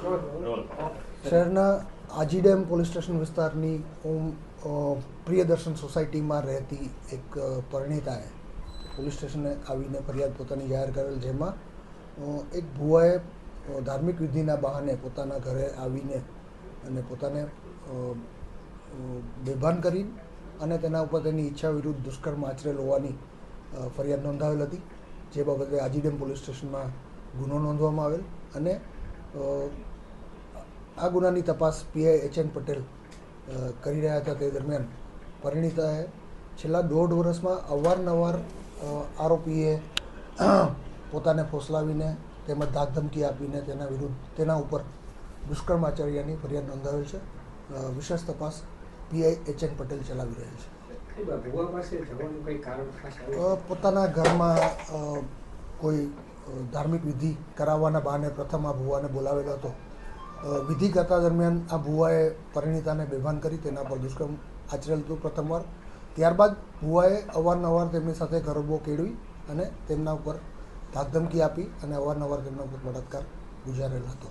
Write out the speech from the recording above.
શહેરના આજીડેમ police station વિસ્તારની પ્રિયદર્શન સોસાયટીમાં રહેતી એક પરિણીતાએ પોલીસ સ્ટેશને આવીને ફરિયાદ પોતાની જાહેર કરેલ, જેમાં એક ભુવાએ ધાર્મિક વિધિના બહાને પોતાના ઘરે આવીને અને પોતાને બેભાન કરી અને તેના ઉપર તેની ઈચ્છા વિરુદ્ધ દુષ્કર્મ આચરેલ હોવાની ફરિયાદ નોંધાવેલ હતી, જે બાબતે આજીડેમ પોલીસ સ્ટેશનમાં ગુનો નોંધવામાં આવેલ અને આ ગુનાની તપાસ પીઆઈ એચ.એન. પટેલ કરી રહ્યા હતા. તે દરમિયાન પરિણીતાએ છેલ્લા 1.5 વર્ષમાં અવારનવાર આરોપીએ પોતાને ફોસલાવીને તેમજ ધાકધમકી આપીને તેના ઉપર દુષ્કર્મ આચર્યાની ફરિયાદ નોંધાવેલ છે. વિશેષ તપાસ પીઆઈ એચ.એન. પટેલ ચલાવી રહેલ છે. પોતાના ઘરમાં કોઈ ધાર્મિક વિધિ કરાવવાના બહાને પ્રથમ આ ભુવાને બોલાવેલો હતો. વિધિ કરતા દરમિયાન આ ભુવાએ પરિણીતાને બેભાન કરી તેના પર દુષ્કર્મ આચરેલ હતું પ્રથમવાર. ત્યારબાદ ભુવાએ અવારનવાર તેમની સાથે ગરબો કેળવી અને તેમના ઉપર ધાકધમકી આપી અને અવારનવાર તેમના ઉપર બળાત્કાર ગુજારેલ હતો.